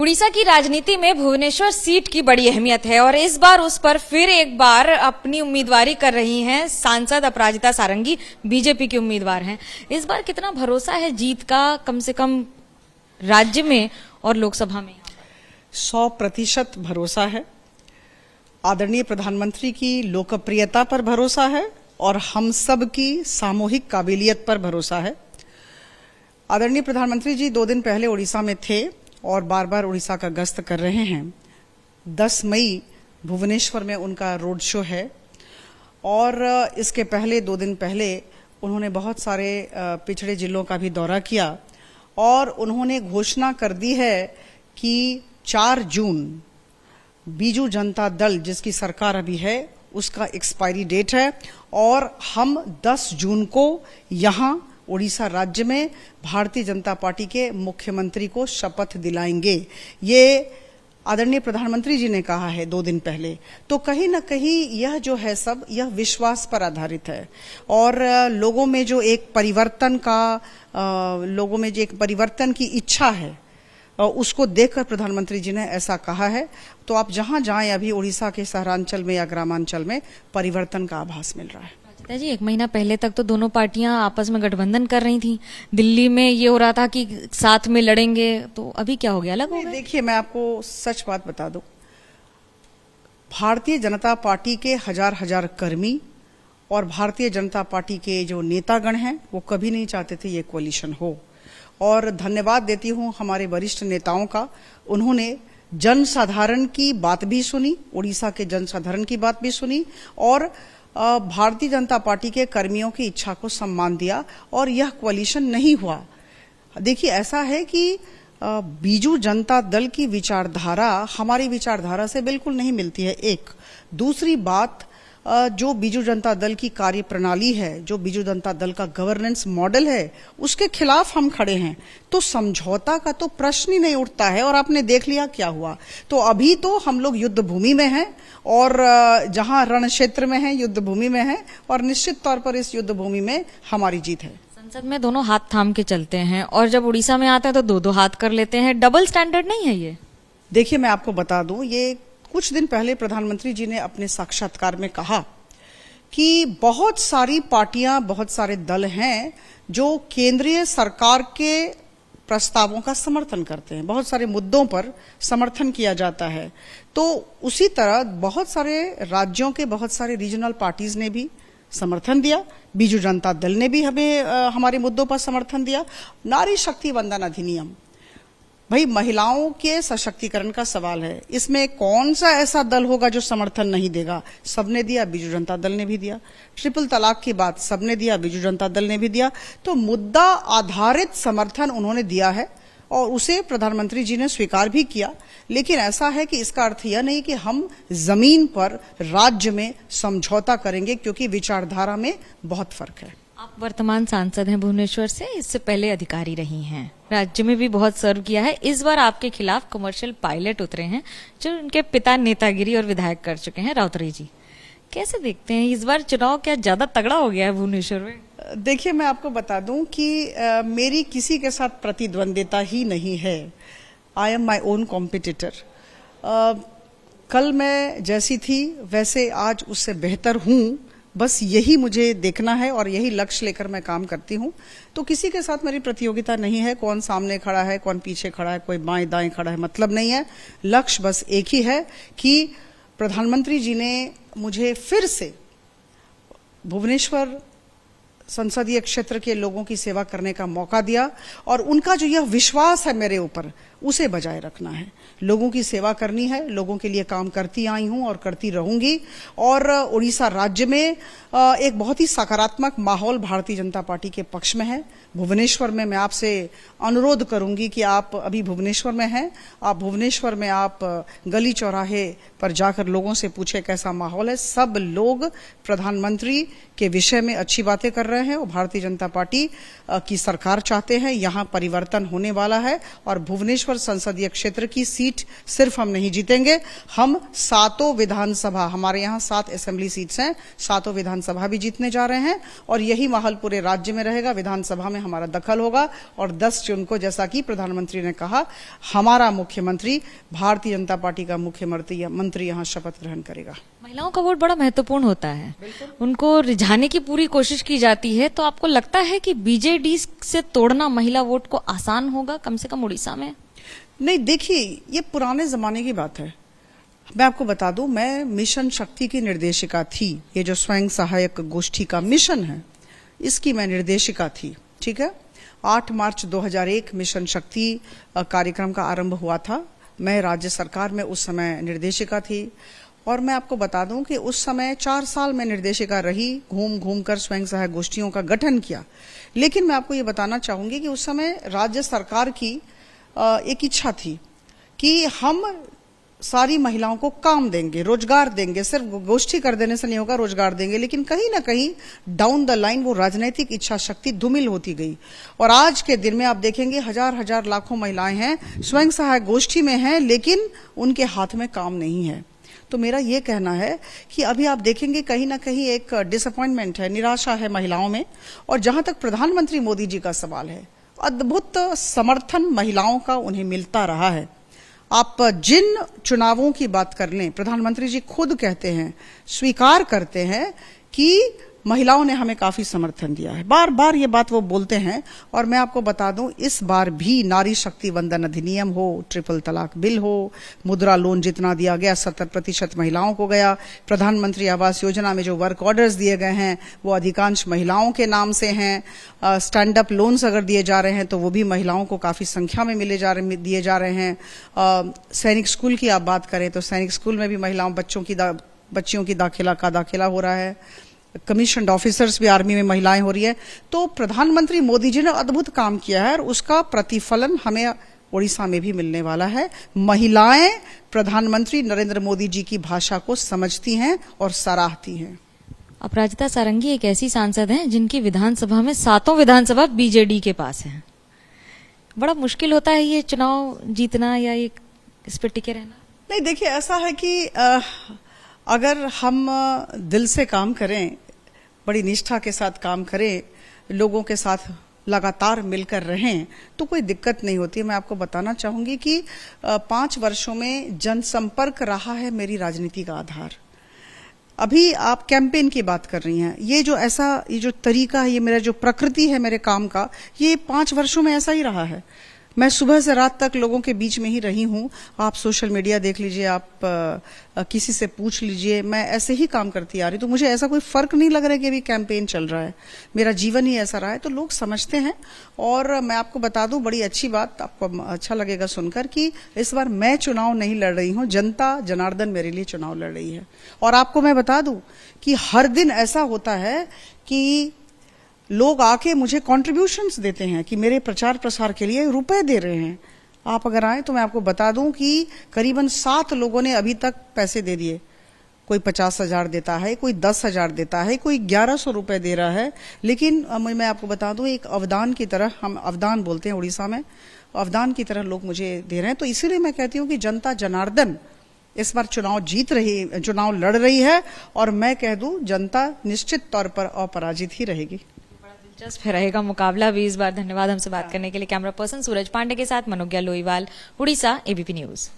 उड़ीसा की राजनीति में भुवनेश्वर सीट की बड़ी अहमियत है और इस बार उस पर फिर एक बार अपनी उम्मीदवारी कर रही हैं सांसद अपराजिता सारंगी, बीजेपी की उम्मीदवार हैं। इस बार कितना भरोसा है जीत का, कम से कम राज्य में और लोकसभा में? 100% भरोसा है। आदरणीय प्रधानमंत्री की लोकप्रियता पर भरोसा है और हम सब की सामूहिक काबिलियत पर भरोसा है। आदरणीय प्रधानमंत्री जी 2 दिन पहले उड़ीसा में थे और बार बार उड़ीसा का गश्त कर रहे हैं। 10 मई भुवनेश्वर में उनका रोड शो है और इसके पहले 2 दिन पहले उन्होंने बहुत सारे पिछड़े जिलों का भी दौरा किया और उन्होंने घोषणा कर दी है कि 4 जून बीजू जनता दल जिसकी सरकार अभी है उसका एक्सपायरी डेट है और हम 10 जून को यहाँ उड़ीसा राज्य में भारतीय जनता पार्टी के मुख्यमंत्री को शपथ दिलाएंगे। ये आदरणीय प्रधानमंत्री जी ने कहा है 2 दिन पहले। तो कहीं ना कहीं यह जो है सब यह विश्वास पर आधारित है और लोगों में जो एक परिवर्तन की इच्छा है उसको देखकर प्रधानमंत्री जी ने ऐसा कहा है। तो आप जहां जाएं अभी उड़ीसा के शहरांचल में या ग्रामांचल में परिवर्तन का आभास मिल रहा है। जी 1 महीना पहले तक तो दोनों पार्टियां आपस में गठबंधन कर रही थी। दिल्ली में ये हो रहा था कि साथ में लड़ेंगे, तो अभी क्या हो गया, अलग हो गए? देखिए, मैं आपको सच बात बता दूं, भारतीय जनता पार्टी के हजार कर्मी और भारतीय जनता पार्टी के जो नेतागण हैं वो कभी नहीं चाहते थे ये कोalition हो। और धन्यवाद देती हूं हमारे वरिष्ठ नेताओं का, उन्होंने जनसाधारण की बात भी सुनी, उड़ीसा के जनसाधारण की बात भी सुनी और भारतीय जनता पार्टी के कर्मियों की इच्छा को सम्मान दिया और यह कोalition नहीं हुआ। देखिए, ऐसा है कि बीजू जनता दल की विचारधारा हमारी विचारधारा से बिल्कुल नहीं मिलती है। एक दूसरी बात, जो बीजू जनता दल की कार्य प्रणाली है, जो बीजू जनता दल का गवर्नेंस मॉडल है, उसके खिलाफ हम खड़े हैं। तो समझौता का तो प्रश्न ही नहीं उठता है और आपने देख लिया क्या हुआ। तो अभी तो हम लोग युद्ध भूमि में हैं और जहां रण क्षेत्र में हैं, युद्ध भूमि में हैं और निश्चित तौर पर इस युद्ध भूमि में हमारी जीत है। संसद में दोनों हाथ थाम के चलते हैं और जब उड़ीसा में आते हैं तो 2 हाथ कर लेते हैं। डबल स्टैंडर्ड नहीं है ये? देखिए, मैं आपको बता दूं, ये कुछ दिन पहले प्रधानमंत्री जी ने अपने साक्षात्कार में कहा कि बहुत सारी पार्टियां, बहुत सारे दल हैं जो केंद्रीय सरकार के प्रस्तावों का समर्थन करते हैं, बहुत सारे मुद्दों पर समर्थन किया जाता है। तो उसी तरह बहुत सारे राज्यों के बहुत सारे रीजनल पार्टीज ने भी समर्थन दिया, बीजू जनता दल ने भी हमें हमारे मुद्दों पर समर्थन दिया। नारी शक्ति वंदन अधिनियम, भाई महिलाओं के सशक्तिकरण का सवाल है, इसमें कौन सा ऐसा दल होगा जो समर्थन नहीं देगा? सबने दिया, बीजू जनता दल ने भी दिया। ट्रिपल तलाक की बात सबने दिया, बीजू जनता दल ने भी दिया। तो मुद्दा आधारित समर्थन उन्होंने दिया है और उसे प्रधानमंत्री जी ने स्वीकार भी किया। लेकिन ऐसा है कि इसका अर्थ यह नहीं कि हम जमीन पर राज्य में समझौता करेंगे, क्योंकि विचारधारा में बहुत फर्क है। आप वर्तमान सांसद हैं भुवनेश्वर से, इससे पहले अधिकारी रही हैं, राज्य में भी बहुत सर्व किया है। इस बार आपके खिलाफ कमर्शियल पायलट उतरे हैं जो उनके पिता नेतागिरी और विधायक कर चुके हैं, राउतरी जी। कैसे देखते हैं इस बार चुनाव, क्या ज्यादा तगड़ा हो गया है भुवनेश्वर में? देखिए, मैं आपको बता दूं कि मेरी किसी के साथ प्रतिद्वंदिता ही नहीं है। I am my own competitor. कल मैं जैसी थी वैसे आज उससे बेहतर हूं, बस यही मुझे देखना है और यही लक्ष्य लेकर मैं काम करती हूं। तो किसी के साथ मेरी प्रतियोगिता नहीं है, कौन सामने खड़ा है, कौन पीछे खड़ा है, कोई बाएं दाएं खड़ा है, मतलब नहीं है। लक्ष्य बस एक ही है कि प्रधानमंत्री जी ने मुझे फिर से भुवनेश्वर संसदीय क्षेत्र के लोगों की सेवा करने का मौका दिया और उनका जो यह विश्वास है मेरे ऊपर, उसे बजाय रखना है। लोगों की सेवा करनी है, लोगों के लिए काम करती आई हूं और करती रहूंगी। और उड़ीसा राज्य में एक बहुत ही सकारात्मक माहौल भारतीय जनता पार्टी के पक्ष में है। भुवनेश्वर में मैं आपसे अनुरोध करूंगी कि आप अभी भुवनेश्वर में हैं, आप भुवनेश्वर में आप गली चौराहे पर जाकर लोगों से पूछे कैसा माहौल है। सब लोग प्रधानमंत्री के विषय में अच्छी बातें कर रहे रहे हैं वो भारतीय जनता पार्टी की सरकार चाहते हैं। यहाँ परिवर्तन होने वाला है और भुवनेश्वर संसदीय क्षेत्र की सीट सिर्फ हम नहीं जीतेंगे, हम सातों विधानसभा, हमारे यहाँ 7 असेंबली सीट्स हैं, सातों विधानसभा भी जीतने जा रहे हैं और यही माहौल पूरे राज्य में रहेगा। विधानसभा में हमारा दखल होगा और 10 जून को, जैसा कि प्रधानमंत्री ने कहा, हमारा मुख्यमंत्री, भारतीय जनता पार्टी का मुख्यमंत्री यहाँ शपथ ग्रहण करेगा। महिलाओं का वोट बड़ा महत्वपूर्ण होता है, उनको रिझाने की पूरी कोशिश की जाती है, तो आपको लगता है कि बीजेडी से तोड़ना महिला वोट को आसान होगा, कम से कम उड़ीसा में? नहीं, देखिए, ये पुराने जमाने की बात है। मैं आपको बता दूं, मैं मिशन शक्ति की निर्देशिका थी। ये जो स्वयं सहायक गोष्ठी का मिशन है, इसकी मैं निर्देशिका थी। ठीक है, 8 मार्च 2001 मिशन शक्ति कार्यक्रम का आरंभ हुआ था। मैं राज्य सरकार में उस समय निर्देशिका थी और मैं आपको बता दूं कि उस समय 4 साल में निर्देशिका रही, घूम घूम कर स्वयं सहायक गोष्ठियों का गठन किया। लेकिन मैं आपको ये बताना चाहूंगी कि उस समय राज्य सरकार की एक इच्छा थी कि हम सारी महिलाओं को काम देंगे, रोजगार देंगे, सिर्फ गोष्ठी कर देने से नहीं होगा, रोजगार देंगे। लेकिन कहीं ना कहीं डाउन द लाइन वो राजनीतिक इच्छा शक्ति धूमिल होती गई और आज के दिन में आप देखेंगे हजार लाखों महिलाएं हैं, स्वयं सहायक गोष्ठी में हैं, लेकिन उनके हाथ में काम नहीं है। तो मेरा ये कहना है कि अभी आप देखेंगे कहीं ना कहीं एक डिसअपॉइंटमेंट है, निराशा है महिलाओं में। और जहां तक प्रधानमंत्री मोदी जी का सवाल है, अद्भुत समर्थन महिलाओं का उन्हें मिलता रहा है। आप जिन चुनावों की बात कर लें, प्रधानमंत्री जी खुद कहते हैं, स्वीकार करते हैं कि महिलाओं ने हमें काफी समर्थन दिया है। बार बार ये बात वो बोलते हैं। और मैं आपको बता दूं, इस बार भी नारी शक्ति वंदन अधिनियम हो, ट्रिपल तलाक बिल हो, मुद्रा लोन जितना दिया गया 70% महिलाओं को गया। प्रधानमंत्री आवास योजना में जो वर्क ऑर्डर्स दिए गए हैं वो अधिकांश महिलाओं के नाम से हैं। स्टैंड अप लोन्स अगर दिए जा रहे हैं तो वो भी महिलाओं को काफी संख्या में दिए जा रहे हैं। सैनिक स्कूल की आप बात करें तो सैनिक स्कूल में भी महिलाओं बच्चियों की दाखिला हो रहा है। कमीशन्ड ऑफिसर्स भी आर्मी में महिलाएं हो रही है। तो प्रधानमंत्री मोदी जी ने अद्भुत काम किया है और उसका प्रतिफलन हमें ओडिशा में भी मिलने वाला है। महिलाएं प्रधानमंत्री नरेंद्र मोदी जी की भाषा को समझती हैं और सराहती हैं। अपराजिता सारंगी एक ऐसी सांसद हैं जिनकी विधानसभा में 7 विधानसभा बीजेडी के पास है। बड़ा मुश्किल होता है ये चुनाव जीतना या ये इस पर टिके रहना? नहीं, देखिए, ऐसा है कि अगर हम दिल से काम करें, बड़ी निष्ठा के साथ काम करें, लोगों के साथ लगातार मिलकर रहें, तो कोई दिक्कत नहीं होती। मैं आपको बताना चाहूंगी कि 5 वर्षों में जनसंपर्क रहा है मेरी राजनीति का आधार। अभी आप कैंपेन की बात कर रही हैं, ये जो तरीका है, ये मेरा जो प्रकृति है मेरे काम का, ये 5 वर्षों में ऐसा ही रहा है। मैं सुबह से रात तक लोगों के बीच में ही रही हूं। आप सोशल मीडिया देख लीजिए, आप किसी से पूछ लीजिए, मैं ऐसे ही काम करती आ रही। तो मुझे ऐसा कोई फर्क नहीं लग रहा है कि अभी कैंपेन चल रहा है, मेरा जीवन ही ऐसा रहा है। तो लोग समझते हैं। और मैं आपको बता दूं, बड़ी अच्छी बात, आपको अच्छा लगेगा सुनकर, कि इस बार मैं चुनाव नहीं लड़ रही हूं, जनता जनार्दन मेरे लिए चुनाव लड़ रही है। और आपको मैं बता दूं कि हर दिन ऐसा होता है कि लोग आके मुझे कॉन्ट्रीब्यूशंस देते हैं कि मेरे प्रचार प्रसार के लिए रुपए दे रहे हैं। आप अगर आए तो मैं आपको बता दूं कि करीबन 7 लोगों ने अभी तक पैसे दे दिए। कोई 50,000 देता है, कोई 10,000 देता है, कोई 1100 रुपए दे रहा है। लेकिन मैं आपको बता दूं, एक अवदान की तरह, हम अवदान बोलते हैं उड़ीसा में, अवदान की तरह लोग मुझे दे रहे हैं। तो इसीलिए मैं कहती हूं कि जनता जनार्दन इस बार चुनाव लड़ रही है और मैं कह दूं, जनता निश्चित तौर पर अपराजित ही रहेगी। दिलचस्प रहेगा मुकाबला भी इस बार। धन्यवाद हमसे बात करने के लिए। कैमरा पर्सन सूरज पांडे के साथ मनोज्ञा लोईवाल, उड़ीसा, एबीपी न्यूज।